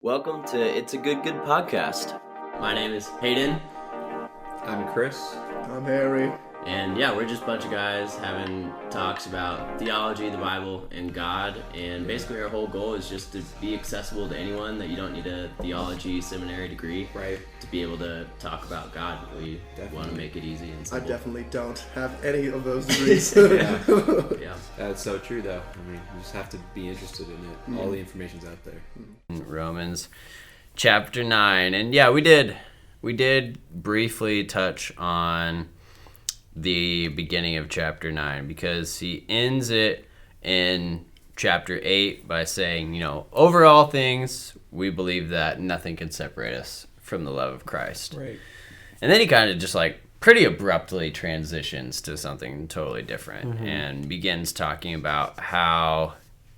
Welcome to It's a Good podcast. My name is Hayden. I'm Chris. I'm Harry. And yeah, we're just a bunch of guys having talks about theology, the Bible, and God. And basically our whole goal is just to be accessible to anyone, that you don't need a theology seminary degree to be able to talk about God. We want to make it easy and simple. I definitely don't have any of those degrees. Yeah. That's so true, though. I mean, you just have to be interested in it. Mm. All the information's out there. Romans chapter 9. And yeah, we did briefly touch on the beginning of chapter 9, because he ends it in chapter 8 by saying, over all things, we believe that nothing can separate us from the love of Christ. Right. And then he kind of just pretty abruptly transitions to something totally different and begins talking about how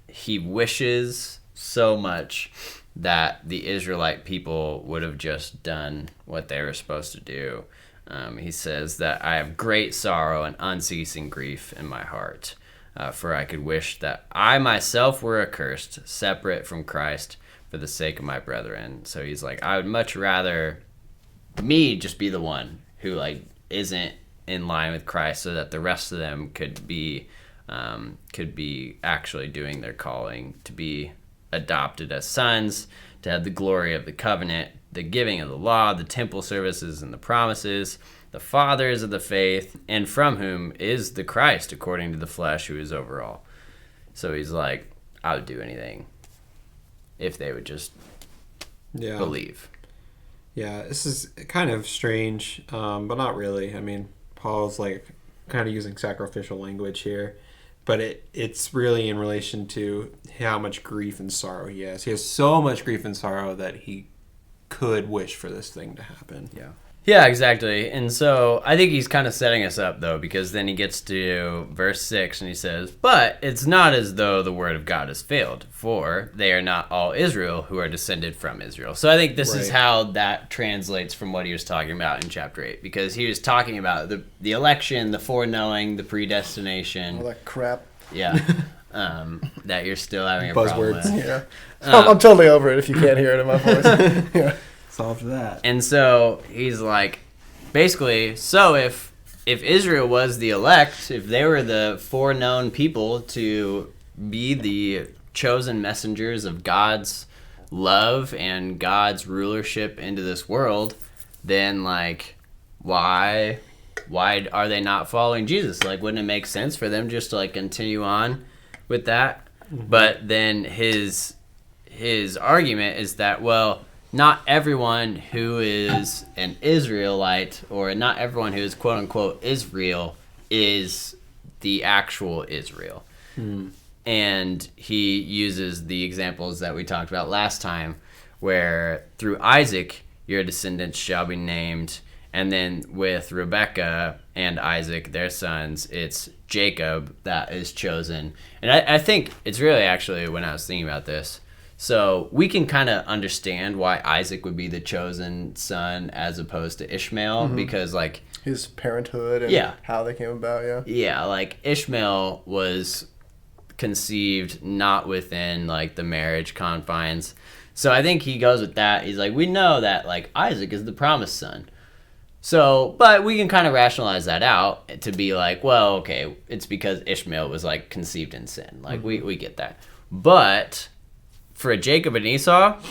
he wishes so much that the Israelite people would have just done what they were supposed to do. He says that I have great sorrow and unceasing grief in my heart, for I could wish that I myself were accursed, separate from Christ, for the sake of my brethren. So he's like, I would much rather me just be the one who isn't in line with Christ, so that the rest of them could be actually doing their calling, to be adopted as sons, to have the glory of the covenant, the giving of the law, the temple services and the promises, the fathers of the faith, and from whom is the Christ according to the flesh, who is over all. So he's like, I would do anything if they would just believe. Yeah, this is kind of strange, but not really. I mean, Paul's kind of using sacrificial language here, but it's really in relation to how much grief and sorrow he has. He has so much grief and sorrow that he could wish for this thing to happen. Yeah, exactly. And so I think he's kind of setting us up, though, because then he gets to verse 6 and he says, but it's not as though the word of God has failed, for they are not all Israel who are descended from Israel. So I think this is how that translates from what he was talking about in chapter 8, because he was talking about the election, the foreknowing, the predestination. All that crap. Yeah. That you're still having a problem with. Yeah. I'm totally over it if you can't hear it in my voice. Yeah. Solved that. And so he's like, basically, so if Israel was the elect, if they were the foreknown people to be the chosen messengers of God's love and God's rulership into this world, then why are they not following Jesus? Wouldn't it make sense for them just to continue on with that? Mm-hmm. But then his argument is that, well, not everyone who is an Israelite, or not everyone who is quote unquote Israel, is the actual Israel. And he uses the examples that we talked about last time, where through Isaac your descendants shall be named, and then with Rebekah and Isaac, their sons, it's Jacob that is chosen. And I think it's really, actually, when I was thinking about this, so we can kind of understand why Isaac would be the chosen son as opposed to Ishmael, because his parenthood and how they came about. Yeah, Ishmael was conceived not within the marriage confines. So I think he goes with that. He's like, we know that Isaac is the promised son. So, but we can kind of rationalize that out to be well, okay, it's because Ishmael was conceived in sin. We get that. But for Jacob and Esau,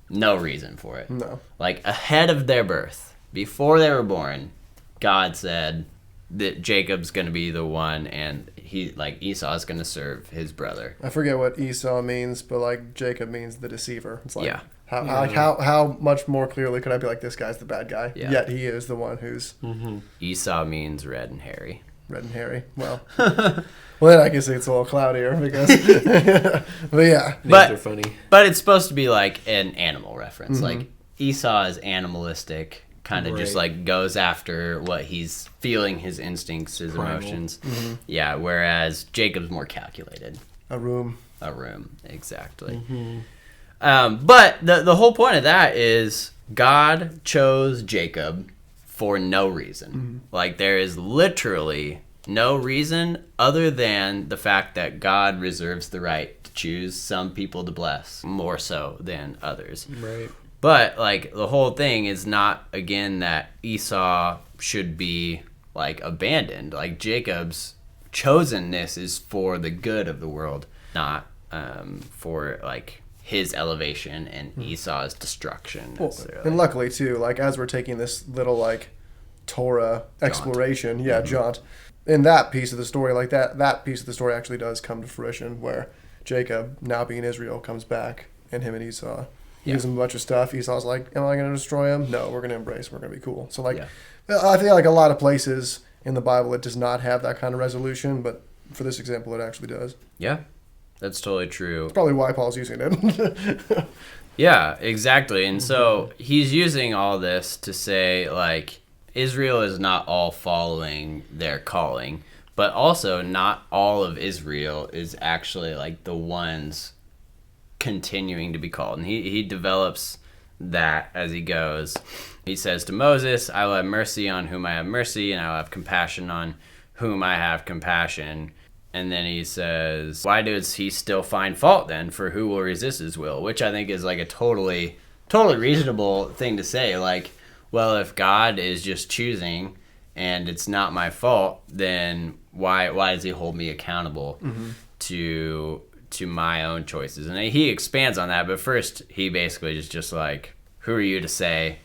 no reason for it. No. Ahead of their birth, before they were born, God said that Jacob's going to be the one, and Esau's going to serve his brother. I forget what Esau means, but Jacob means the deceiver. It's how much more clearly could I be this guy's the bad guy? Yeah. Yet he is the one who's Esau means red and hairy. Red and hairy. Well, then I guess it's a little cloudier because, but yeah. Names are funny. But it's supposed to be an animal reference. Esau is animalistic, kind of just goes after what he's feeling, his instincts, his emotions. Yeah, whereas Jacob's more calculated. A room, exactly. But the whole point of that is God chose Jacob for no reason. There is literally no reason other than the fact that God reserves the right choose some people to bless more so than others. Right. But like the whole thing is not again that Esau should be like abandoned. Like Jacob's chosenness is for the good of the world, not for like his elevation and Esau's destruction. Well, and luckily too, like as we're taking this little like Torah exploration, jaunt, in that piece of the story, like that piece of the story actually does come to fruition, where Jacob, now being Israel, comes back, and him and Esau gives him a bunch of stuff. Esau's like, am I going to destroy him? No, we're going to embrace. We're going to be cool. So like, I feel like a lot of places in the Bible it does not have that kind of resolution, but for this example, it actually does. Yeah, that's totally true. It's probably why Paul's using it. Yeah, exactly. And so he's using all this to say, like, Israel is not all following their calling, but also not all of Israel is actually, like, the ones continuing to be called. And he develops that as he goes. He says to Moses, I will have mercy on whom I have mercy, and I will have compassion on whom I have compassion. And then he says, why does he still find fault then? For who will resist his will? Which I think is like a totally reasonable thing to say. Like, well, if God is just choosing and it's not my fault, then why does he hold me accountable to my own choices? And he expands on that, but first he basically is just like, who are you to say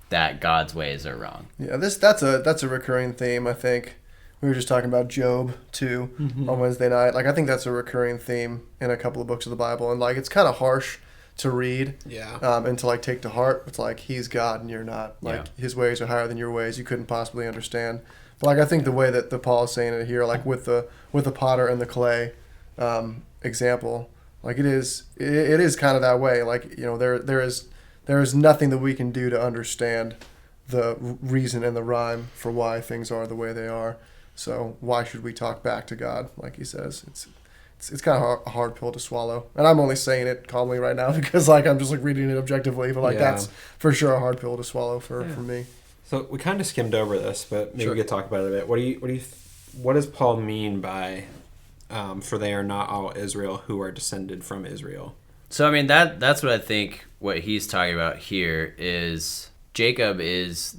that God's ways are wrong? Yeah, that's a recurring theme, I think. We were just talking about Job, too, on Wednesday night. Like, I think that's a recurring theme in a couple of books of the Bible. And, like, it's kind of harsh to read and to, like, take to heart. It's like, he's God and you're not. Like, his ways are higher than your ways. You couldn't possibly understand. But, like, I think the way that the Paul is saying it here, like, with the potter and the clay example, like, it is kind of that way. Like, you know, there is nothing that we can do to understand the reason and the rhyme for why things are the way they are. So why should we talk back to God, like he says? It's kind of a hard pill to swallow. And I'm only saying it calmly right now because like I'm just like reading it objectively, but like that's for sure a hard pill to swallow for me. So we kind of skimmed over this, but maybe we could talk about it a bit. What does Paul mean by for they are not all Israel who are descended from Israel? So I mean that's what I think what he's talking about here is Jacob is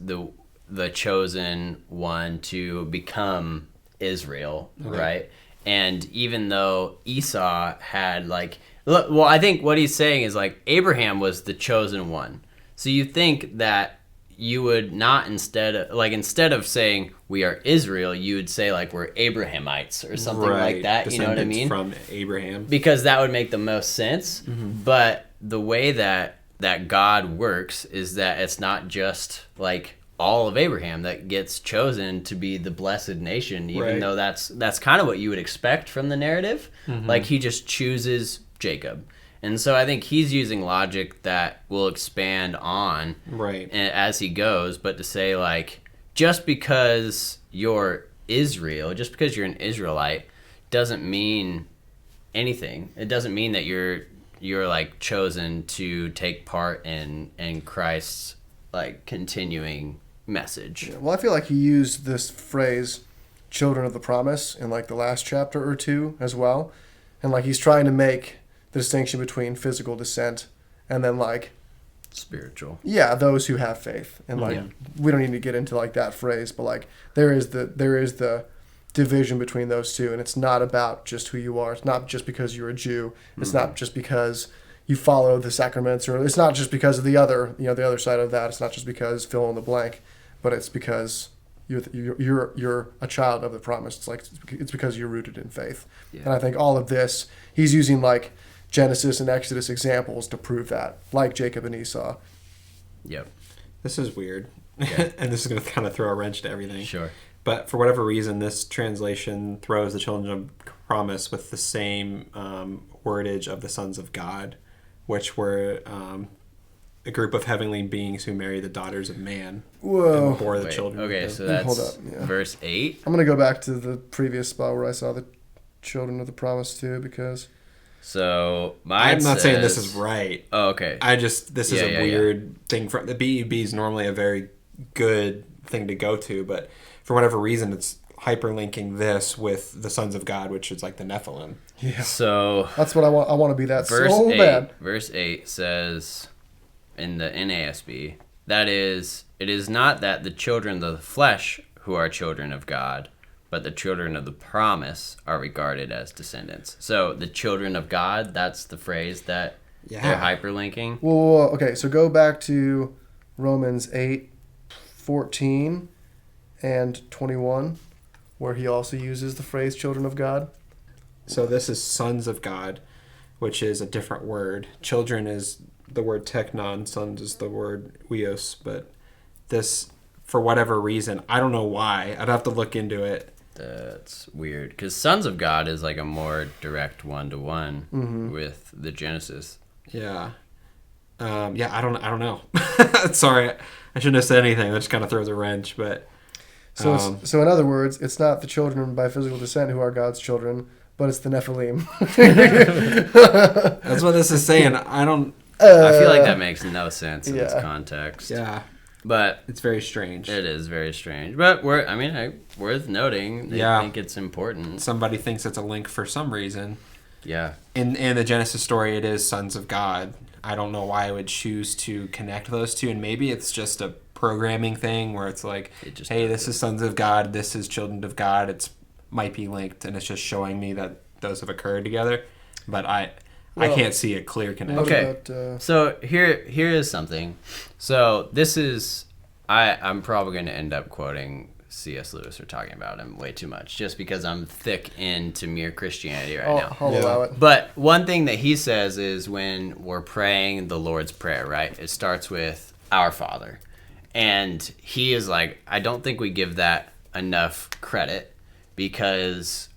the chosen one to become Israel, right? And even though Esau had like, well, I think what he's saying is like Abraham was the chosen one. So you think that you would not instead of saying we are Israel, you would say like we're Abrahamites or something like that. You know what I mean? From Abraham, because that would make the most sense. But the way that God works is that it's not just like all of Abraham that gets chosen to be the blessed nation, even though that's kind of what you would expect from the narrative. Like he just chooses Jacob. And so I think he's using logic that will expand on as he goes, but to say like just because you're Israel, just because you're an Israelite doesn't mean anything. It doesn't mean that you're like chosen to take part in Christ's like continuing message. Yeah, well, I feel like he used this phrase children of the promise in like the last chapter or two as well. And like he's trying to make the distinction between physical descent and then like spiritual. Yeah, those who have faith. And like we don't need to get into like that phrase, but like there is the division between those two, and it's not about just who you are. It's not just because you're a Jew. It's not just because you follow the sacraments, or it's not just because of the other side of that. It's not just because fill in the blank, but it's because you're a child of the promise. It's like it's because you're rooted in faith. And I think all of this, he's using like Genesis and Exodus examples to prove that, like Jacob and Esau. Yep. This is weird, and this is going to kind of throw a wrench to everything. Sure. But for whatever reason, this translation throws the children of promise with the same wordage of the sons of God, which were a group of heavenly beings who marry the daughters of man. Whoa. And bore the children. Okay, so that's verse 8. I'm going to go back to the previous spot where I saw the children of the promise too, because... So I'm not saying this is right. Oh, okay. This is a weird thing. The BEB is normally a very good thing to go to, but for whatever reason, it's hyperlinking this with the sons of God, which is like the Nephilim. Yeah. So that's what I want. I want to be that verse so 8, bad. Verse 8 says in the NASB, that is, it is not that the children of the flesh who are children of God, but the children of the promise are regarded as descendants. So the children of God, that's the phrase that they're hyperlinking. Well, okay, so go back to Romans 8:14 and 21, where he also uses the phrase children of God. So this is sons of God, which is a different word. Children is the word teknon, sons is the word weos, but this, for whatever reason, I don't know why, I'd have to look into it. That's weird, because sons of God is like a more direct one-to-one with the Genesis. Yeah. I don't know. Sorry, I shouldn't have said anything. That just kind of throws a wrench, but... So in other words, it's not the children by physical descent who are God's children, but it's the Nephilim. That's what this is saying. I don't... I feel like that makes no sense in this context. Yeah. But it's very strange. It is very strange. But worth noting. They think it's important. Somebody thinks it's a link for some reason. Yeah. In the Genesis story, it is sons of God. I don't know why I would choose to connect those two, and maybe it's just a programming thing where it's like, hey, this is sons of God, this is children of God. It's might be linked, and it's just showing me that those have occurred together. But I can't see a clear connection. Okay, so here is something. So this is, I'm probably going to end up quoting C.S. Lewis or talking about him way too much, just because I'm thick into mere Christianity right now. I'll allow it. But one thing that he says is when we're praying the Lord's Prayer, right? It starts with Our Father. And he is like, I don't think we give that enough credit, because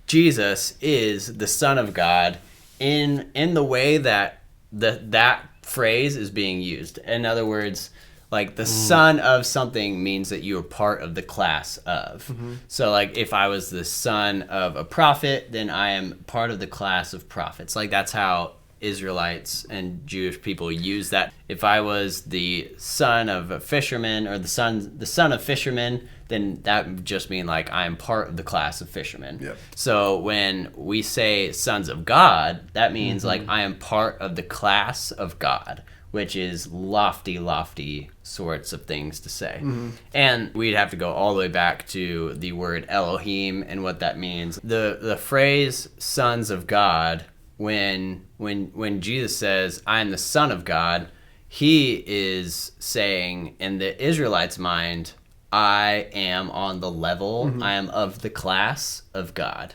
Jesus is the Son of God in the way that that phrase is being used. In other words, like the son of something means that you are part of the class of. Mm-hmm. So like if I was the son of a prophet, then I am part of the class of prophets. Like that's how Israelites and Jewish people use that. If I was the son of a fisherman or the son of fishermen, then that would just mean like I am part of the class of fishermen. Yep. So when we say sons of God, that means like I am part of the class of God, which is lofty sorts of things to say. Mm-hmm. And we'd have to go all the way back to the word Elohim and what that means. The phrase sons of God, when Jesus says, I am the Son of God, he is saying in the Israelites' mind, I am on the level, I am of the class of God,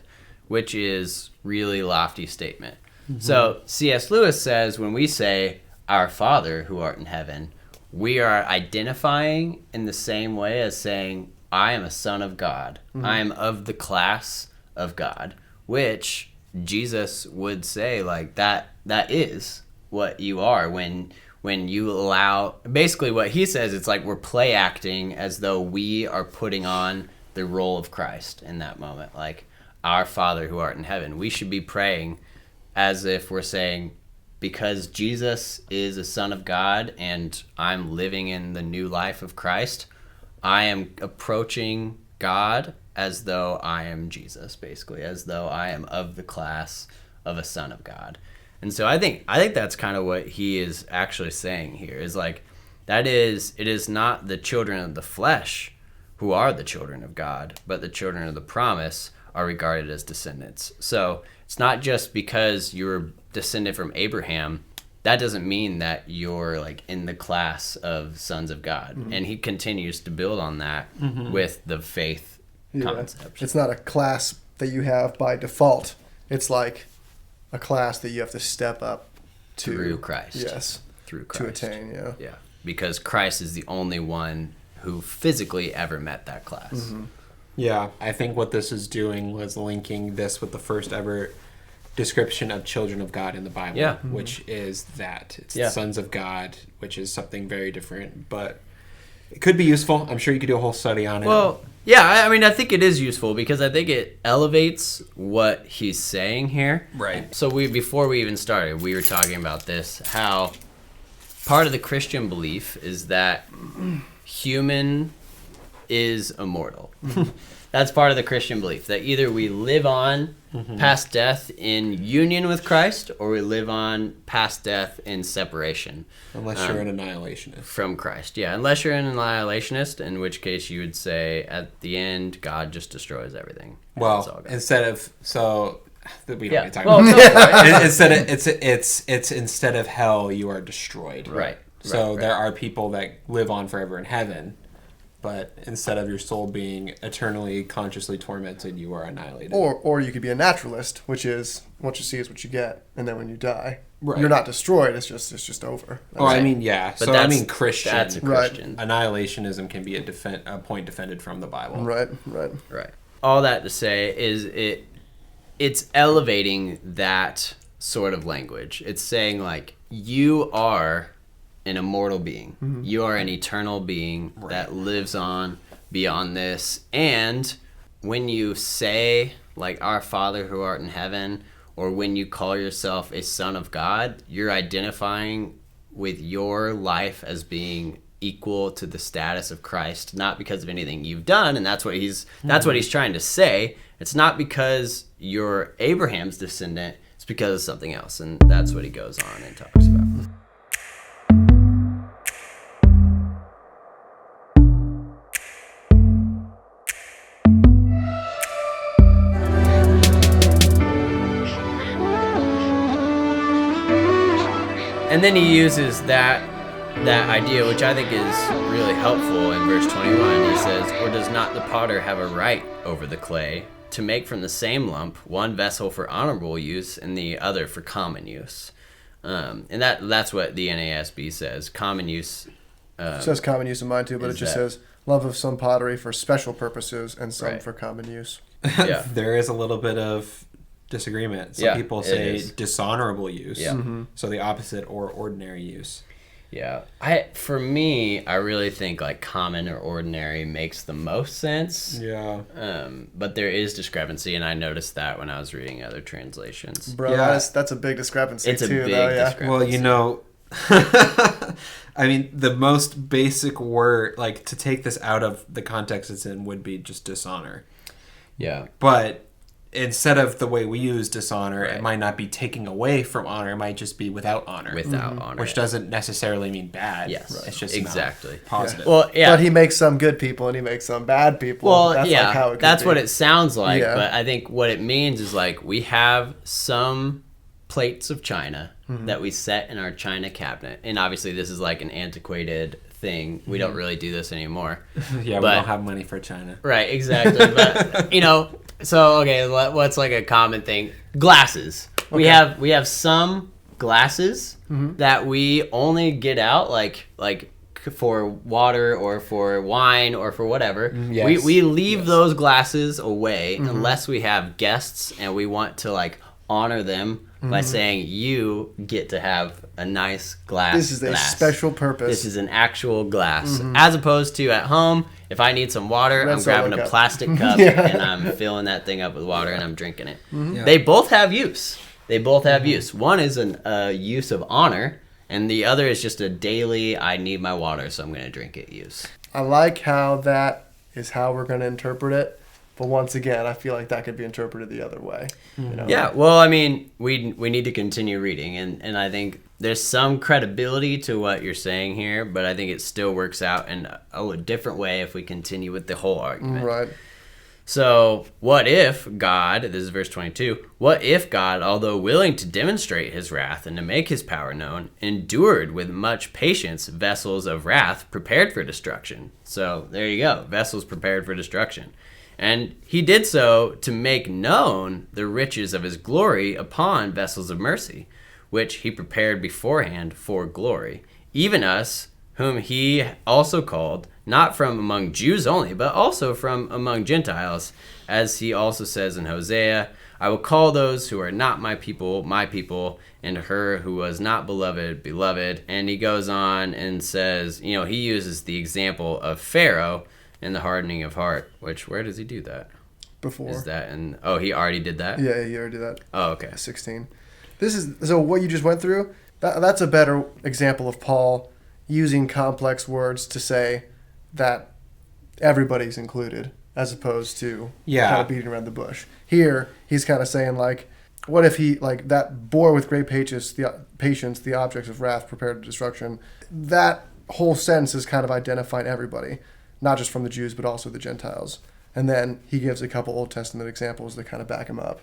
which is really lofty statement. Mm-hmm. So C.S. Lewis says when we say, Our Father who art in heaven, we are identifying in the same way as saying, I am a son of God. Mm-hmm. I am of the class of God, which Jesus would say like that is what you are when you allow, basically what he says, it's like we're play acting as though we are putting on the role of Christ in that moment. Like, Our Father who art in heaven. We should be praying as if we're saying, because Jesus is a son of God and I'm living in the new life of Christ, I am approaching God as though I am Jesus, basically, as though I am of the class of a son of God. And so I think that's kind of what he is actually saying here, is like, it is not the children of the flesh who are the children of God, but the children of the promise are regarded as descendants. So it's not just because you're descended from Abraham, that doesn't mean that you're like in the class of sons of God. Mm-hmm. And he continues to build on that with the faith concept. It's not a class that you have by default. It's like a class that you have to step up to. Through Christ. Yes. Through Christ. To attain, yeah. Yeah. Because Christ is the only one who physically ever met that class. Mm-hmm. Yeah. I think what this is doing was linking this with the first ever description of children of God in the Bible, which is that. It's the sons of God, which is something very different. But it could be useful. I'm sure you could do a whole study on it. Well, yeah, I mean, I think it is useful because I think it elevates what he's saying here. Right. So before we even started, we were talking about this, how part of the Christian belief is that human is immortal. That's part of the Christian belief, that either we live on past death in union with Christ, or we live on past death in separation. Unless you're an annihilationist. From Christ, yeah. Unless you're an annihilationist, in which case you would say at the end, God just destroys everything. Well, instead of we don't need to talk well, about it's instead of hell, you are destroyed. Right. So there are people that live on forever in heaven. But instead of your soul being eternally consciously tormented, you are annihilated. Or you could be a naturalist, which is what you see is what you get, and then when you die, right. you're not destroyed. It's just over. I mean, yeah. But Christian. That's a Christian. Right. Annihilationism can be a point defended from the Bible. Right. All that to say is it's elevating that sort of language. It's saying like you are an immortal being. You are an eternal being that lives on beyond this. And when you say, like, our Father who art in heaven, or when you call yourself a son of God, you're identifying with your life as being equal to the status of Christ, not because of anything you've done. And that's what he's trying to say. It's not because you're Abraham's descendant. It's because of something else. And that's what he goes on and talks about. And then he uses that idea, which I think is really helpful in verse 21. He says, "Or does not the potter have a right over the clay to make from the same lump one vessel for honorable use and the other for common use?" And that's what the NASB says. Common use. It says common use in mine too, but it just says love of some pottery for special purposes and some for common use. Yeah. There is a little bit of disagreement. Some people say dishonorable use. Yeah. So the opposite, or ordinary use. Yeah. For me, I really think like common or ordinary makes the most sense. Yeah. But there is discrepancy, and I noticed that when I was reading other translations. Bro, that's a big discrepancy it's too. A big discrepancy. Well, I mean, the most basic word, like to take this out of the context it's in, would be just dishonor. Yeah. But instead of the way we use dishonor, it might not be taking away from honor. It might just be without honor. Without honor. Which doesn't necessarily mean bad. Yes. Right. It's just exactly positive. Yeah. Well, yeah. But he makes some good people and he makes some bad people. Well, that's yeah. Like how it that's be. what it sounds like. Yeah. But I think what it means is like we have some plates of china that we set in our china cabinet. And obviously this is like an antiquated thing. We don't really do this anymore. Yeah, we don't have money for china. Right, exactly. But, so, okay, what's like a common thing? Glasses. Okay. We have some glasses that we only get out like for water or for wine or for whatever. Yes. We leave those glasses away unless we have guests and we want to like honor them by saying you get to have a nice glass. This is a special purpose. This is an actual glass. As opposed to at home, if I need some water, I'm grabbing a plastic cup and I'm filling that thing up with water and I'm drinking it. Yeah. They both have use. One is a use of honor, and the other is just a daily, I need my water, so I'm going to drink it use. I like how that is how we're going to interpret it. But once again, I feel like that could be interpreted the other way. Yeah, well, I mean, we need to continue reading, and I think there's some credibility to what you're saying here, but I think it still works out in a different way if we continue with the whole argument. Right. So, what if God, this is verse 22, what if God, although willing to demonstrate his wrath and to make his power known, endured with much patience vessels of wrath prepared for destruction? So, there you go, vessels prepared for destruction. And he did so to make known the riches of his glory upon vessels of mercy, which he prepared beforehand for glory, even us, whom he also called, not from among Jews only, but also from among Gentiles, as he also says in Hosea, I will call those who are not my people, and her who was not beloved, beloved. And he goes on and says, he uses the example of Pharaoh, and the hardening of heart, where does he do that? Before. Is that he already did that? Yeah, he already did that. Oh, okay. 16. So what you just went through, that's a better example of Paul using complex words to say that everybody's included, as opposed to Yeah. kind of beating around the bush. Here, he's kind of saying, like, what if he, like, that bore with great patience the objects of wrath prepared to destruction? That whole sentence is kind of identifying everybody, not just from the Jews, but also the Gentiles. And then he gives a couple Old Testament examples that kind of back him up.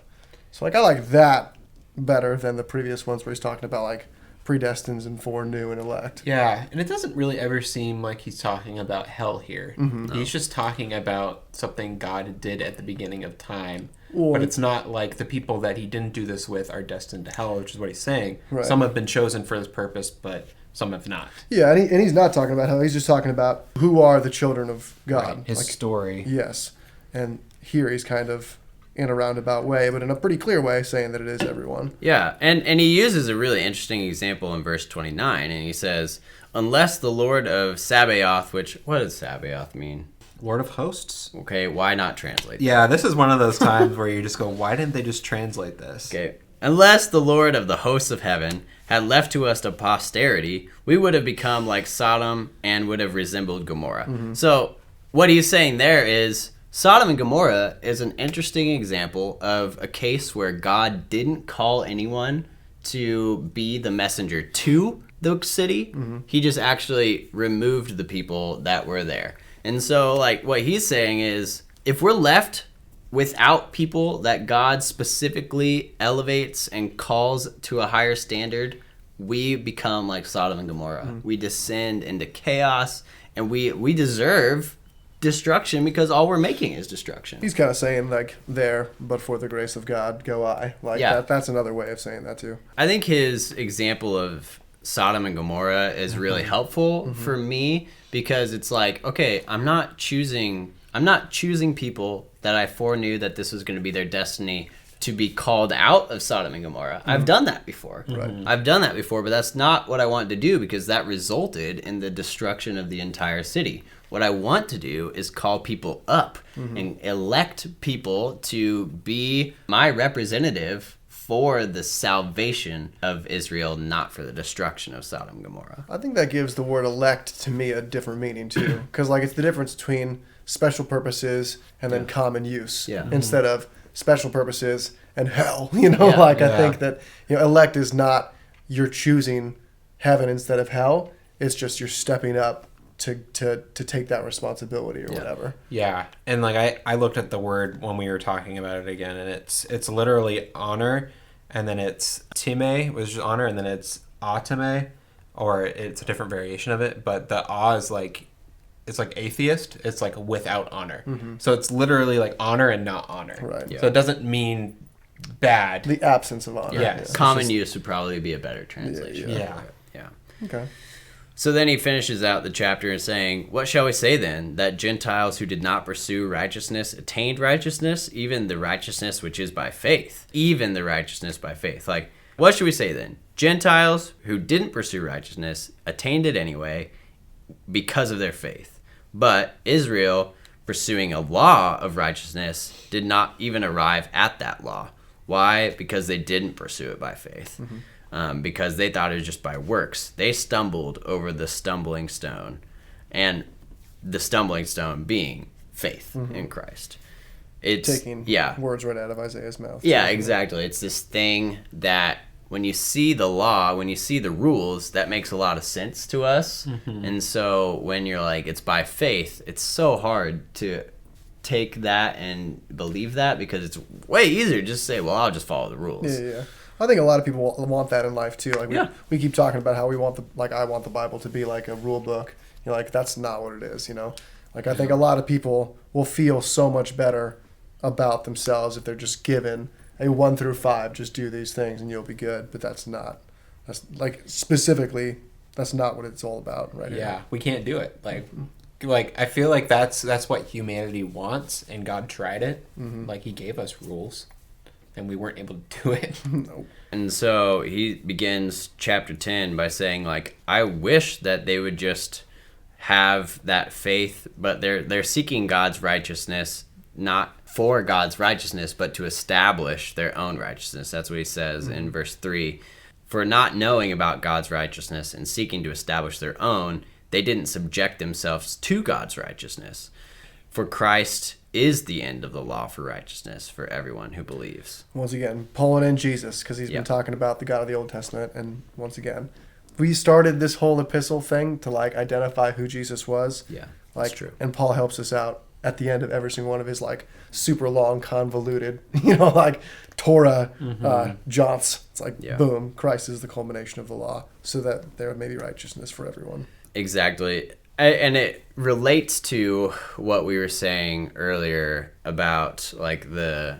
So, like, I like that better than the previous ones where he's talking about, like, predestines and foreknew and elect. Yeah, and it doesn't really ever seem like he's talking about hell here. He's just talking about something God did at the beginning of time. But it's not like the people that he didn't do this with are destined to hell, which is what he's saying. Right. Some have been chosen for this purpose, but some have not. Yeah, and he's not talking about hell. He's just talking about who are the children of God. Right. His story. Yes. And here he's kind of in a roundabout way, but in a pretty clear way, saying that it is everyone. Yeah, and he uses a really interesting example in verse 29, and he says, unless the Lord of Sabaoth, which, what does Sabaoth mean? Lord of Hosts? Okay, why not translate that? Yeah, this is one of those times where you just go, why didn't they just translate this? Okay. Unless the Lord of the hosts of heaven had left to us a posterity, we would have become like Sodom and would have resembled Gomorrah. So what he's saying there is Sodom and Gomorrah is an interesting example of a case where God didn't call anyone to be the messenger to the city. He just actually removed the people that were there. And so, like, what he's saying is, if we're left without people that God specifically elevates and calls to a higher standard, we become like Sodom and Gomorrah. We descend into chaos, and we deserve destruction because all we're making is destruction. He's kind of saying, like, there, but for the grace of God, go I. Like, Yeah. that's another way of saying that, too. I think his example of Sodom and Gomorrah is really helpful for me because it's like, okay, I'm not choosing people that I foreknew that this was going to be their destiny to be called out of Sodom and Gomorrah. I've done that before. I've done that before, but that's not what I want to do because that resulted in the destruction of the entire city. What I want to do is call people up and elect people to be my representative for the salvation of Israel, not for the destruction of Sodom and Gomorrah. I think that gives the word elect to me a different meaning, too. Because, like, it's the difference between special purposes and then common use. Yeah. Instead of special purposes and hell. I think that, elect is not you're choosing heaven instead of hell. It's just you're stepping up to take that responsibility or whatever. Yeah, and like I looked at the word when we were talking about it again, and it's literally honor, and then it's time, which is honor, and then it's atame, or it's a different variation of it. But the is like, it's like atheist. It's like without honor. So it's literally like honor and not honor. Right. Yeah. So it doesn't mean bad. The absence of honor. Yes. Common use would probably be a better translation. Yeah. Yeah. Okay. So then he finishes out the chapter in saying, what shall we say then? That Gentiles who did not pursue righteousness attained righteousness, even the righteousness which is by faith. Even the righteousness by faith. Like, what should we say then? Gentiles who didn't pursue righteousness attained it anyway because of their faith. But Israel, pursuing a law of righteousness, did not even arrive at that law. Why? Because they didn't pursue it by faith. Because they thought it was just by works. They stumbled over the stumbling stone, and the stumbling stone being faith in Christ. It's Taking words right out of Isaiah's mouth. Yeah, exactly. It's this thing that when you see the law, when you see the rules, that makes a lot of sense to us. And so when you're like, it's by faith, it's so hard to take that and believe that because it's way easier to just say, well, I'll just follow the rules. Yeah. I think a lot of people want that in life too. Like we keep talking about how we want I want the Bible to be like a rule book. Like that's not what it is. Like I think a lot of people will feel so much better about themselves if they're just given a 1 through 5. Just do these things and you'll be good. But that's not. That's like specifically. That's not what it's all about, right? Yeah, we can't do it. Like I feel like that's what humanity wants, and God tried it. Like He gave us rules, and we weren't able to do it. Nope. And so he begins chapter 10 by saying, like, I wish that they would just have that faith, but they're seeking God's righteousness, not for God's righteousness, but to establish their own righteousness. That's what he says in verse 3. For not knowing about God's righteousness and seeking to establish their own, they didn't subject themselves to God's righteousness. For Christ is the end of the law for righteousness for everyone who believes. Once again, pulling in Jesus, because he's been talking about the God of the Old Testament. And once again, we started this whole epistle thing to like identify who Jesus was. Yeah, like, that's true. And Paul helps us out at the end of every single one of his like super long, convoluted, like Torah jaunts. It's like, boom, Christ is the culmination of the law, so that there may be righteousness for everyone. Exactly. And it relates to what we were saying earlier about like the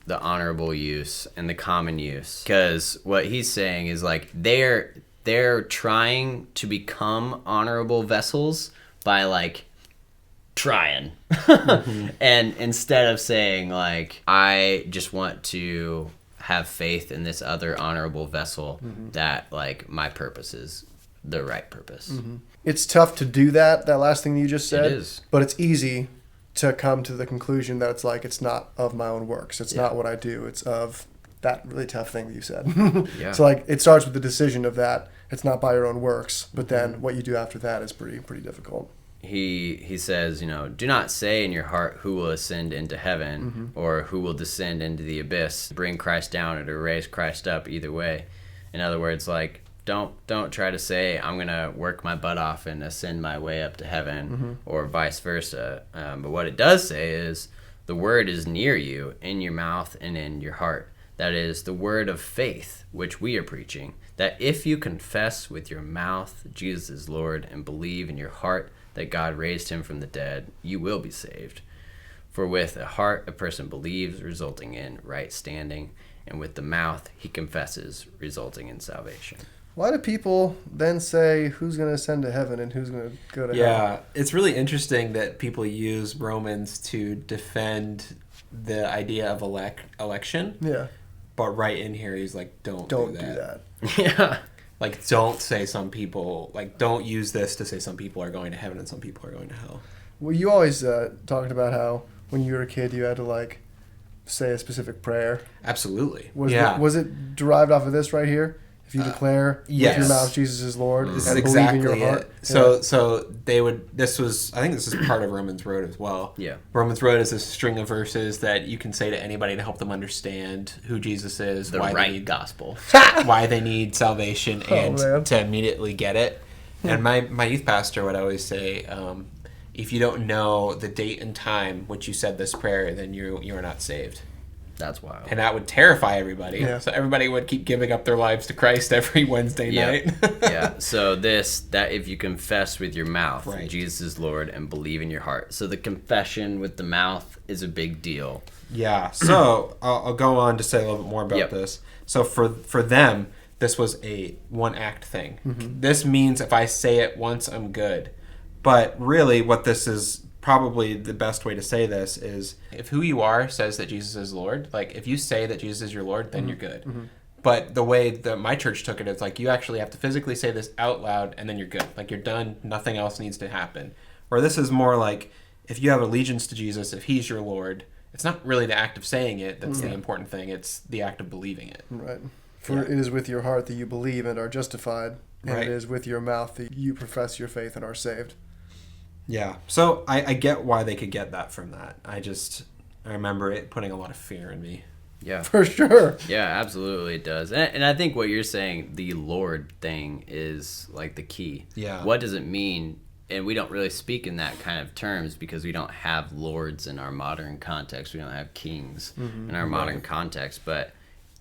honorable use and the common use, because what he's saying is like they're trying to become honorable vessels by like trying and instead of saying like, I just want to have faith in this other honorable vessel that like my purpose is the right purpose. It's tough to do that last thing that you just said. It is. But it's easy to come to the conclusion that it's like, it's not of my own works. It's not what I do. It's of that really tough thing that you said. So like, it starts with the decision of that. It's not by your own works, but then what you do after that is pretty difficult. He says, do not say in your heart who will ascend into heaven or who will descend into the abyss, bring Christ down or to raise Christ up, either way. In other words, like, don't try to say I'm gonna work my butt off and ascend my way up to heaven or vice versa. But what it does say is the word is near you, in your mouth and in your heart. That is the word of faith which we are preaching, that if you confess with your mouth Jesus is Lord and believe in your heart that God raised him from the dead, you will be saved. For with the heart a person believes, resulting in right standing, and with the mouth he confesses, resulting in salvation. Why do people then say who's going to ascend to heaven and who's going to go to hell? Yeah, it's really interesting that people use Romans to defend the idea of election. Yeah. But right in here, he's like, don't do that. Yeah. Like, don't say some people, like, don't use this to say some people are going to heaven and some people are going to hell. Well, you always talked about how when you were a kid you had to, like, say a specific prayer. Absolutely. Was it derived off of this right here? If you declare with your mouth Jesus is Lord and believe exactly in your heart. So they would. I think this is part of Romans Road as well. Yeah. Romans Road is a string of verses that you can say to anybody to help them understand who Jesus is, The right gospel. why they need salvation, and to immediately get it. And my youth pastor would always say, if you don't know the date and time which you said this prayer, then you are not saved. That's wild. And that would terrify everybody. Yeah. So everybody would keep giving up their lives to Christ every Wednesday night. Yeah. So that if you confess with your mouth Jesus is Lord and believe in your heart. So the confession with the mouth is a big deal. Yeah. So I'll go on to say a little bit more about this. So for them, this was a one act thing. This means if I say it once, I'm good. But really what this is, probably the best way to say this is, if who you are says that Jesus is Lord, like if you say that Jesus is your Lord, then you're good. But the way that my church took it, it's like you actually have to physically say this out loud and then you're good. Like you're done, nothing else needs to happen. Or this is more like, if you have allegiance to Jesus, if he's your Lord, it's not really the act of saying it that's the important thing, it's the act of believing it. Right. For it is with your heart that you believe and are justified, and it is with your mouth that you profess your faith and are saved. Yeah, so I get why they could get that from that. I remember it putting a lot of fear in me. Yeah. For sure. Yeah, absolutely it does. And I think what you're saying, the Lord thing, is like the key. Yeah. What does it mean? And we don't really speak in that kind of terms because we don't have lords in our modern context. We don't have kings in our modern context. But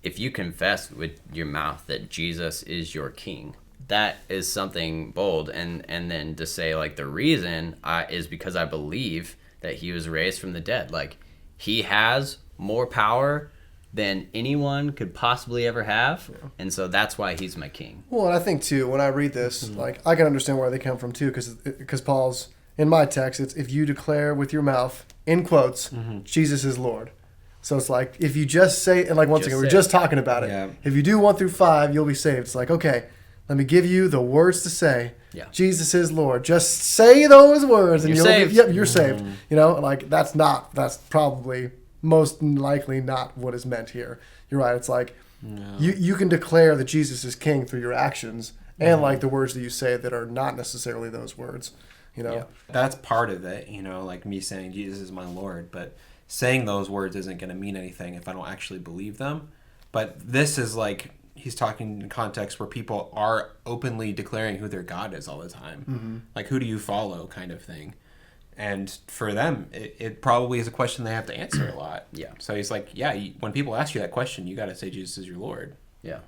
if you confess with your mouth that Jesus is your king, that is something bold. And then to say, like, the reason is because I believe that he was raised from the dead. Like, he has more power than anyone could possibly ever have. And so that's why he's my king. Well, and I think, too, when I read this, like, I can understand where they come from, too, because Paul's, in my text, it's if you declare with your mouth, in quotes, Jesus is Lord. So it's like, if you just say, and like once again, we're just talking about it. Yeah. If you do 1 through 5, you'll be saved. It's like, okay, let me give you the words to say. Yeah. Jesus is Lord. Just say those words and You're saved. You're saved. You know, like that's probably most likely not what is meant here. You're right. It's like you can declare that Jesus is king through your actions and like the words that you say that are not necessarily those words. You know, That's part of it, like me saying Jesus is my Lord, but saying those words isn't going to mean anything if I don't actually believe them. But this is like, he's talking in context where people are openly declaring who their God is all the time. Like, who do you follow kind of thing. And for them, it probably is a question they have to answer a lot. Yeah. So he's like, when people ask you that question, you got to say Jesus is your Lord. Yeah.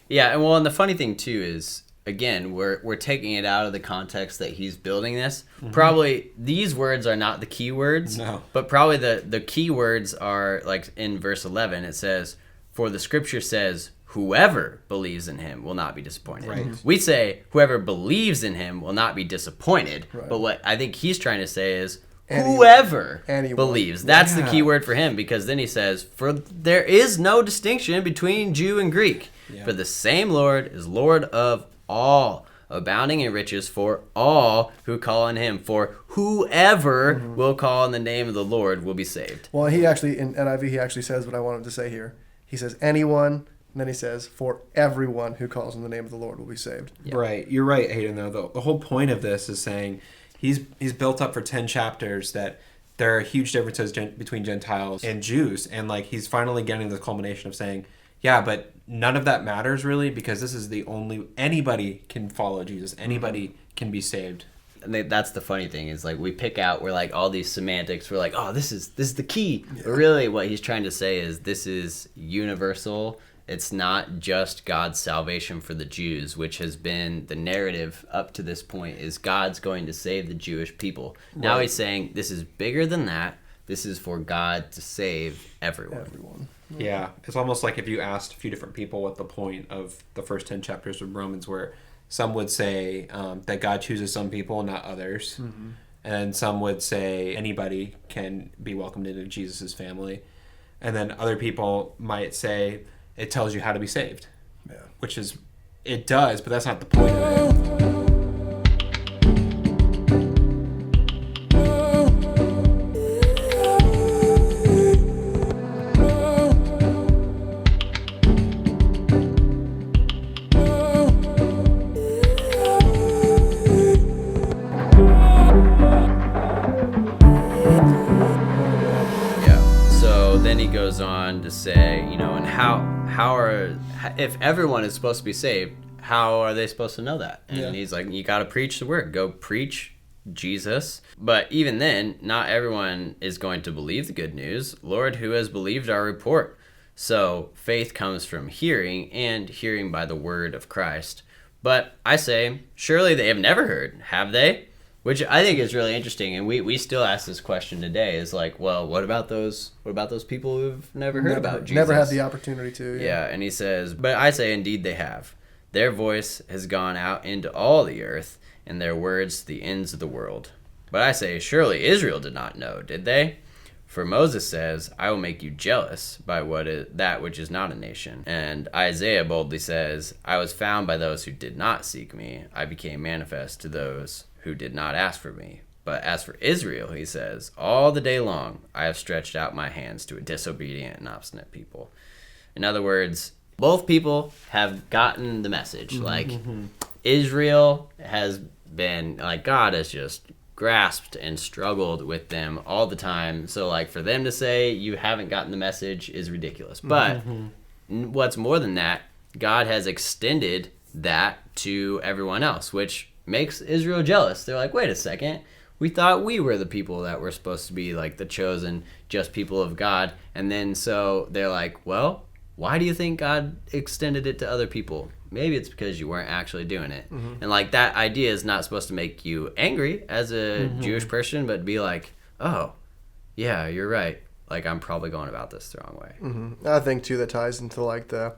Yeah, and the funny thing too is, again, we're taking it out of the context that he's building this. Probably these words are not the key words. No. But probably the key words are, like in verse 11, it says, "For the scripture says, whoever believes in him will not be disappointed." Right. We say, whoever believes in him will not be disappointed. Right. But what I think he's trying to say is, Anyone. whoever Anyone. believes. That's the key word for him, because then he says, "For there is no distinction between Jew and Greek. Yeah. For the same Lord is Lord of all, abounding in riches for all who call on him. For whoever will call on the name of the Lord will be saved." Well, he actually, in NIV, he actually says what I wanted to say here. He says, anyone, and then he says, for everyone who calls on the name of the Lord will be saved. Yeah. Right. You're right, Hayden, though. The whole point of this is saying he's built up for 10 chapters that there are huge differences between Gentiles and Jews. And, like, he's finally getting the culmination of saying, yeah, but none of that matters, really, because this is the only... Anybody can follow Jesus. Anybody can be saved. And that's the funny thing is, like, we pick out, we're like, all these semantics, we're like, oh, this is the key. But really what he's trying to say is this is universal. It's not just God's salvation for the Jews, which has been the narrative up to this point, is God's going to save the Jewish people. Right. Now he's saying this is bigger than that. This is for God to save everyone. Yeah. It's almost like if you asked a few different people what the point of the first 10 chapters of Romans were. Some would say that God chooses some people, not others. And some would say anybody can be welcomed into Jesus' family. And then other people might say it tells you how to be saved. Yeah. Which is, it does, but that's not the point of it. Goes on to say, and if everyone is supposed to be saved, how are they supposed to know that? And he's like, you got to preach the word. Go preach Jesus. But even then, not everyone is going to believe the good news. Lord, who has believed our report? So faith comes from hearing, and hearing by the word of Christ. But I say, surely they have never heard, have they? Which I think is really interesting, and we still ask this question today. Is like, well, what about those people who've never heard about Jesus? Never had the opportunity to. Yeah, and he says, but I say, indeed they have. Their voice has gone out into all the earth, and their words to the ends of the world. But I say, surely Israel did not know, did they? For Moses says, I will make you jealous by that which is not a nation. And Isaiah boldly says, I was found by those who did not seek me. I became manifest to those who did not ask for me. But as for Israel, he says, all the day long I have stretched out my hands to a disobedient and obstinate people. In other words, both people have gotten the message. Like, Israel has been, like, God has just grasped and struggled with them all the time. So, like, for them to say you haven't gotten the message is ridiculous. But what's more than that, God has extended that to everyone else, which makes Israel jealous. They're like, wait a second, we thought we were the people that were supposed to be like the chosen, just people of God. And then so they're like, well, why do you think God extended it to other people? Maybe it's because you weren't actually doing it. And like, that idea is not supposed to make you angry as a Jewish person, but be like, oh yeah, you're right, like, I'm probably going about this the wrong way. I think too that ties into like it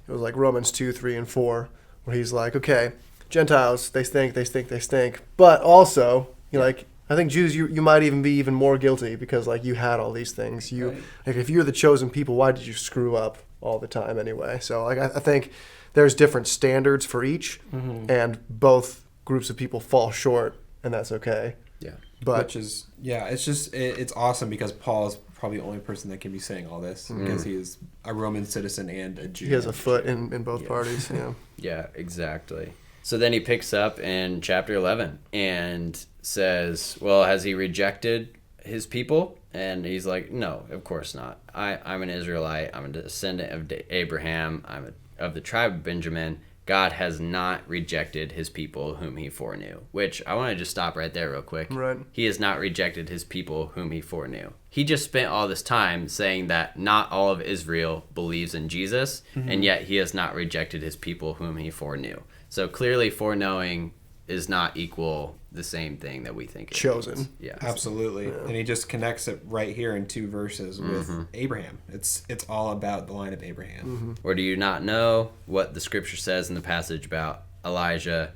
was like Romans 2, 3, and 4, where he's like, okay, Gentiles, they stink. But also, like, I think Jews, you might even be even more guilty because, like, you had all these things. Like, if you're the chosen people, why did you screw up all the time anyway? So, like, I think there's different standards for each, and both groups of people fall short, and that's okay. Yeah. But which is, it's awesome because Paul is probably the only person that can be saying all this because he is a Roman citizen and a Jew. He has a foot in both parties. Yeah. Yeah, exactly. So then he picks up in chapter 11 and says, well, has he rejected his people? And he's like, no, of course not. I'm an Israelite. I'm a descendant of Abraham. I'm of the tribe of Benjamin. God has not rejected his people whom he foreknew. Which I want to just stop right there real quick. Right. He has not rejected his people whom he foreknew. He just spent all this time saying that not all of Israel believes in Jesus, and yet he has not rejected his people whom he foreknew. So clearly foreknowing is not equal the same thing that we think it Chosen. means. Yeah. Absolutely. And he just connects it right here in 2 verses with Abraham. It's all about the line of Abraham. Or do you not know what the scripture says in the passage about Elijah?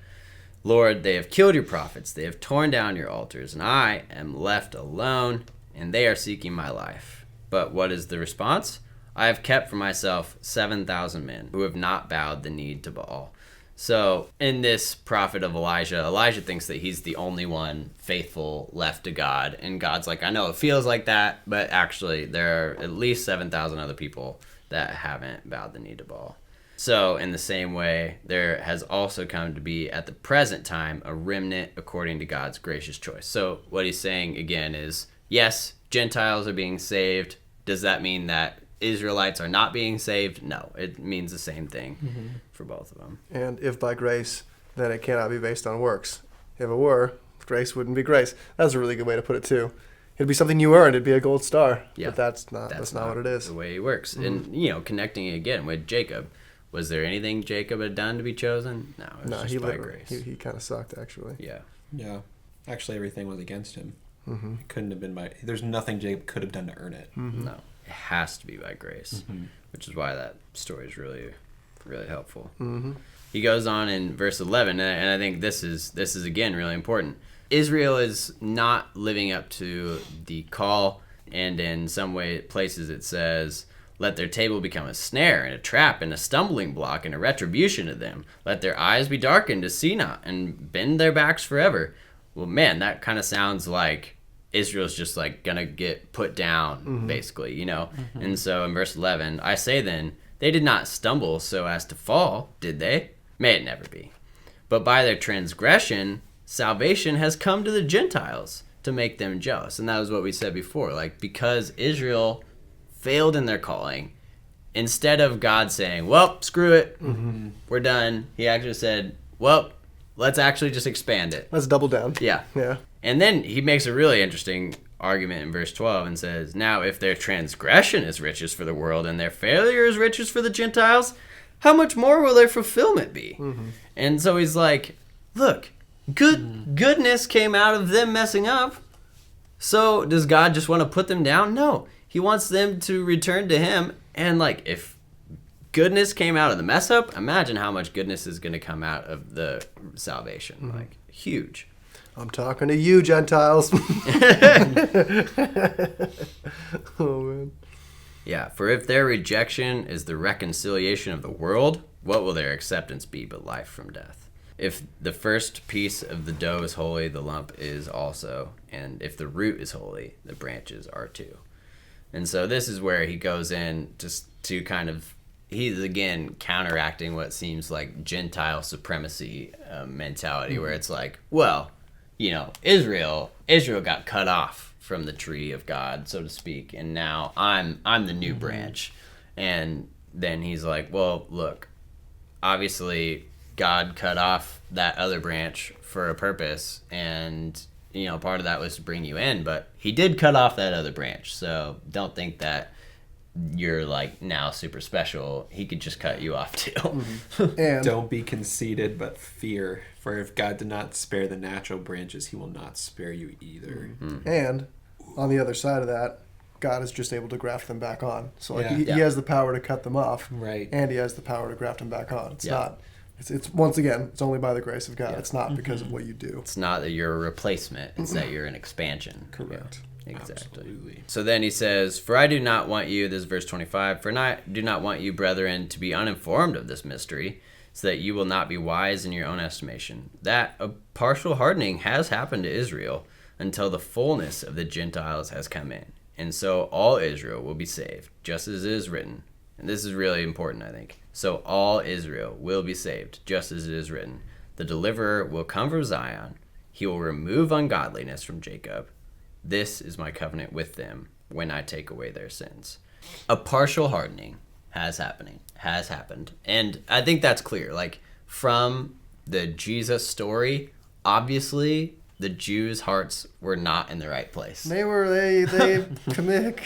Lord, they have killed your prophets, they have torn down your altars, and I am left alone, and they are seeking my life. But what is the response? I have kept for myself 7,000 men who have not bowed the knee to Baal. So in this prophet of Elijah thinks that he's the only one faithful left to God. And God's like, I know it feels like that, but actually there are at least 7,000 other people that haven't bowed the knee to Baal. So in the same way, there has also come to be at the present time a remnant according to God's gracious choice. So what he's saying again is, yes, Gentiles are being saved. Does that mean that Israelites are not being saved? No, it means the same thing for both of them. And if by grace, then it cannot be based on works. If it were, grace wouldn't be grace. That's a really good way to put it too. It'd be something you earned. It'd be a gold star. Yeah. But that's not what it is. The way it works. And, connecting it again with Jacob. Was there anything Jacob had done to be chosen? No, it was just by grace. He kind of sucked, actually. Yeah. Yeah. Actually, everything was against him. It couldn't have been there's nothing Jacob could have done to earn it. No. It has to be by grace, which is why that story is really, really helpful. He goes on in verse 11, and I think this is again really important. Israel is not living up to the call, and in some places it says, let their table become a snare and a trap and a stumbling block and a retribution to them. Let their eyes be darkened to see not and bend their backs forever. Well, man, that kind of sounds like Israel's just like gonna get put down, basically, And so in verse 11, I say then, they did not stumble so as to fall, did they? May it never be. But by their transgression, salvation has come to the Gentiles to make them jealous. And that was what we said before. Like, because Israel failed in their calling, instead of God saying, well, screw it, we're done, he actually said, well, let's actually just expand it. Let's double down. Yeah. Yeah. And then he makes a really interesting argument in verse 12 and says, now if their transgression is riches for the world and their failure is riches for the Gentiles, how much more will their fulfillment be? And so he's like, look, goodness came out of them messing up. So does God just want to put them down? No. He wants them to return to him. And like, if goodness came out of the mess up, imagine how much goodness is going to come out of the salvation. Like, huge. I'm talking to you, Gentiles. Oh, man. Yeah, for if their rejection is the reconciliation of the world, what will their acceptance be but life from death? If the first piece of the dough is holy, the lump is also. And if the root is holy, the branches are too. And so this is where he goes in just to kind of, he's again counteracting what seems like Gentile supremacy mentality, where it's like, well, Israel got cut off from the tree of God, so to speak, and now I'm the new branch. And then he's like, well, look, obviously God cut off that other branch for a purpose, and part of that was to bring you in, but he did cut off that other branch, so don't think that you're like now super special. He could just cut you off too. And don't be conceited, but fear. For if God did not spare the natural branches, he will not spare you either. And on the other side of that, God is just able to graft them back on. So like Yeah. he has the power to cut them off, Right. and he has the power to graft them back on. It's Yeah. not. It's once again, it's only by the grace of God. Yeah. It's not because of what you do. It's not that you're a replacement, it's that you're an expansion. Correct. Yeah, exactly. Absolutely. So then he says, for I do not want you, this is verse 25, for I do not want you, brethren, to be uninformed of this mystery, so that you will not be wise in your own estimation, that a partial hardening has happened to Israel until the fullness of the Gentiles has come in. And so all Israel will be saved, just as it is written. And this is really important, I think. So all Israel will be saved, just as it is written. The deliverer will come from Zion. He will remove ungodliness from Jacob. This is my covenant with them when I take away their sins. A partial hardening has happened. And I think that's clear. Like, from the Jesus story, obviously the Jews' hearts were not in the right place. They commit,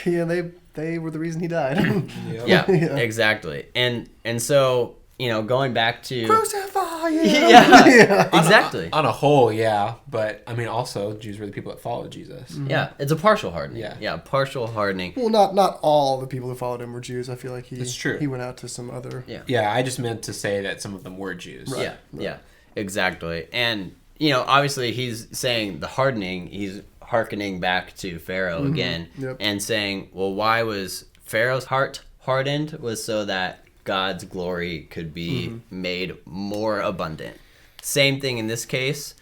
they were the reason he died. Yeah, exactly. And so, going back to Crucify him! Yeah, exactly. On a whole, yeah. But, I mean, also, Jews were the people that followed Jesus. Mm-hmm. Yeah, it's a partial hardening. Yeah, partial hardening. Well, not all the people who followed him were Jews. I feel like That's true. He went out to some other... Yeah, I just meant to say that some of them were Jews. Right. Yeah, exactly. And, obviously he's saying the hardening, he's hearkening back to Pharaoh again and saying, well, why was Pharaoh's heart hardened? Was so that God's glory could be made more abundant. Same thing in this case.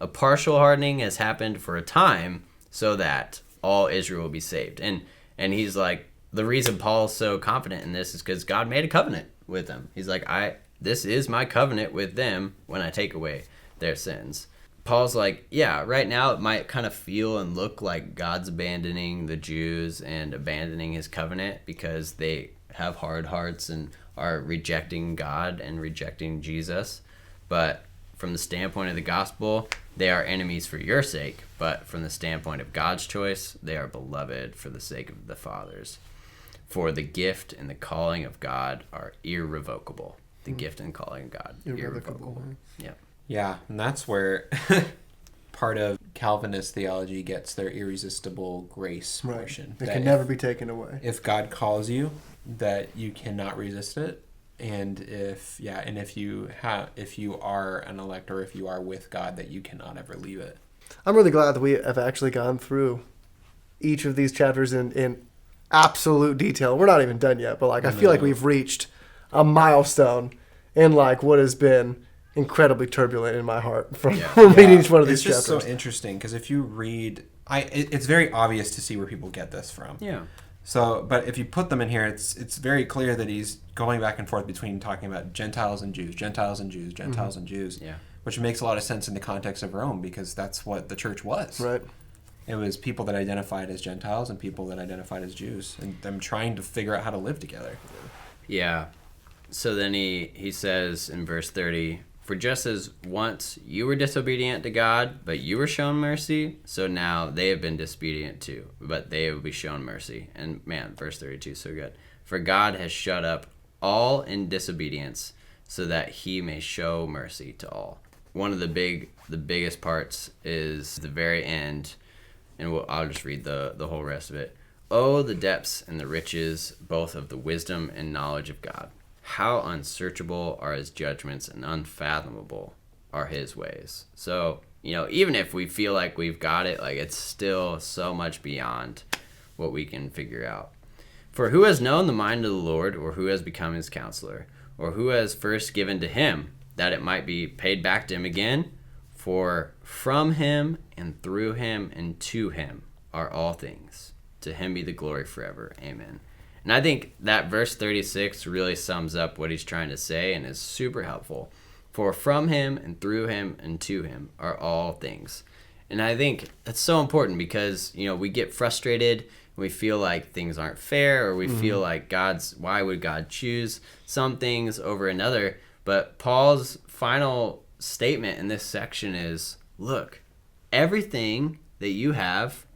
A partial hardening has happened for a time so that all Israel will be saved. And he's like, the reason Paul's so confident in this is because God made a covenant with them. He's like, this is my covenant with them when I take away their sins. Paul's like, yeah, right now it might kind of feel and look like God's abandoning the Jews and abandoning his covenant because they have hard hearts and are rejecting God and rejecting Jesus. But from the standpoint of the gospel, they are enemies for your sake. But from the standpoint of God's choice, they are beloved for the sake of the fathers. For the gift and the calling of God are irrevocable. The gift and calling of God, irrevocable. Yeah. Yeah, and that's where part of Calvinist theology gets their irresistible grace portion. It can never be taken away. If God calls you, that you cannot resist it, and if you are an elect or if you are with God, that you cannot ever leave it. I'm really glad that we have actually gone through each of these chapters in absolute detail. We're not even done yet, but I feel like we've reached a milestone in what has been incredibly turbulent in my heart from reading each one of these chapters. It's just so interesting because if you read, it's very obvious to see where people get this from. Yeah. So, but if you put them in here, it's very clear that he's going back and forth between talking about Gentiles and Jews, Gentiles and Jews, Gentiles and Jews. Yeah. Which makes a lot of sense in the context of Rome because that's what the church was. Right. It was people that identified as Gentiles and people that identified as Jews, and them trying to figure out how to live together. Yeah. So then he says in verse 30, for just as once you were disobedient to God, but you were shown mercy, so now they have been disobedient too, but they will be shown mercy. And man, verse 32 so good. For God has shut up all in disobedience, so that he may show mercy to all. One of the biggest parts is the very end, and I'll just read the whole rest of it. Oh, the depths and the riches, both of the wisdom and knowledge of God. How unsearchable are his judgments and unfathomable are his ways. So, even if we feel like we've got it, it's still so much beyond what we can figure out. For who has known the mind of the Lord, or who has become his counselor, or who has first given to him, that it might be paid back to him again? For from him and through him and to him are all things. To him be the glory forever. Amen. And I think that verse 36 really sums up what he's trying to say and is super helpful. For from him and through him and to him are all things. And I think that's so important because, we get frustrated. We feel like things aren't fair, or we feel like why would God choose some things over another? But Paul's final statement in this section is, look, everything that you have,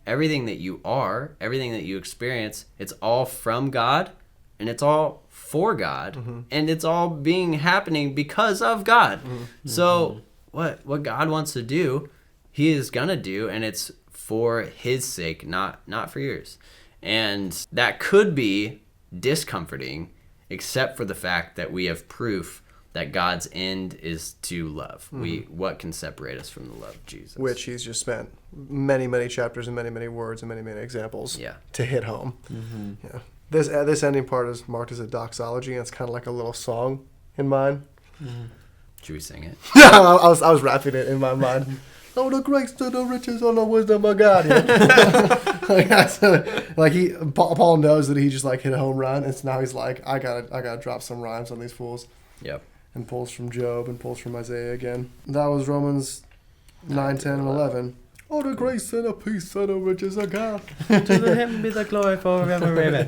everything that you are, everything that you experience, it's all from God, and it's all for God, and it's all happening because of God. So what God wants to do, he is gonna do, and it's for his sake, not for yours. And that could be discomforting, except for the fact that we have proof that God's end is to love. What can separate us from the love of Jesus? Which he's just spent many, many chapters and many, many words and many, many examples to hit home. Yeah. This ending part is marked as a doxology, and it's kind of like a little song in mine. Should we sing it? I was rapping it in my mind. Oh, the grace to the riches of the wisdom of God. Paul knows that he just hit a home run, and so now he's like, I gotta drop some rhymes on these fools. Yep. and pulls from Job and pulls from Isaiah again. That was Romans 9, 10, and 11. Oh, the grace and the peace and the riches of God. To him be the glory forever, amen.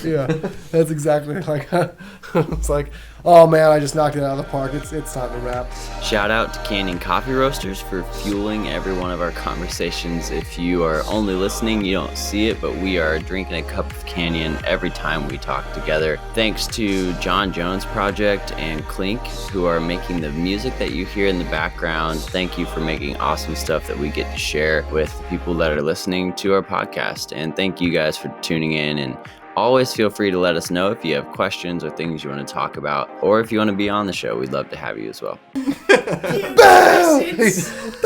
Yeah, that's exactly like it's like, oh man, I just knocked it out of the park. It's time to wrap. Shout out to Canyon Coffee Roasters for fueling every one of our conversations. If you are only listening, you don't see it, but we are drinking a cup of Canyon every time we talk together. Thanks to John Jones Project and Clink, who are making the music that you hear in the background. Thank you for making awesome stuff that we get to share with the people that are listening to our podcast. And thank you guys for tuning in, and always feel free to let us know if you have questions or things you want to talk about, or if you want to be on the show. We'd love to have you as well. The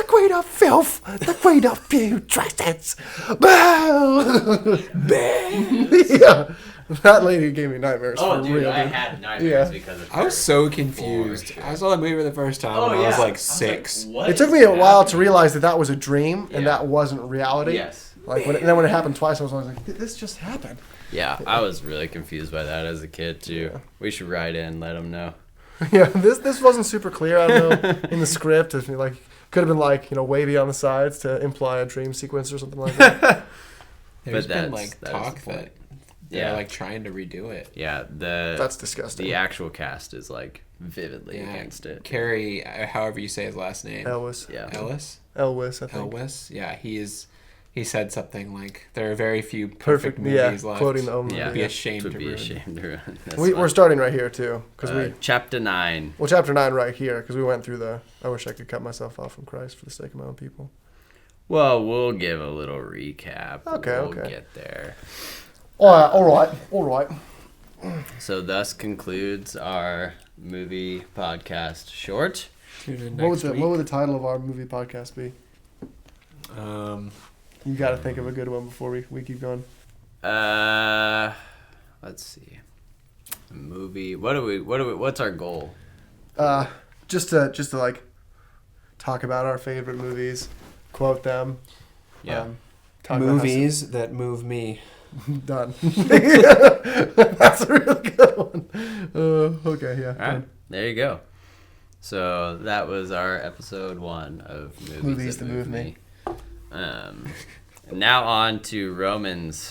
queen of filth, the queen of putrescence. Yeah, that lady gave me nightmares. Oh, for dude, real, I dude. had nightmares because of her. I was so confused. I saw that movie for the first time when I was like 6. It took me a while to realize that was a dream and that wasn't reality. Yes. Like when it happened twice, I was always like, this just happened. Yeah, I was really confused by that as a kid too. Yeah. We should write in, let them know. Yeah, this wasn't super clear. I don't know in the script. It like could have been like wavy on the sides to imply a dream sequence or something like that. There's been that is talk the point. that they're like trying to redo it. Yeah, That's disgusting. The actual cast is like vividly against it. Carrie, however you say his last name. Elwes. Yeah. Elwes, I think. Elwes. Yeah, he said something like, there are very few perfect movies left. Quoting the own movie. Yeah, Be ashamed would to be ruin. ashamed to ruin. We're starting right here too, because chapter 9. Well, chapter 9 right here, because we went through I wish I could cut myself off from Christ for the sake of my own people. Well, we'll give a little recap. Okay. We'll get there. All right. So thus concludes our movie podcast short. What would the title of our movie podcast be? You got to think of a good one before we keep going. Let's see. A movie. What's our goal? Just to like talk about our favorite movies, quote them. Yeah. Talk Movies that move me. Done. That's a really good one. Okay, yeah. All right. There you go. So that was our episode 1 of Movies That Move Me. Now on to Romans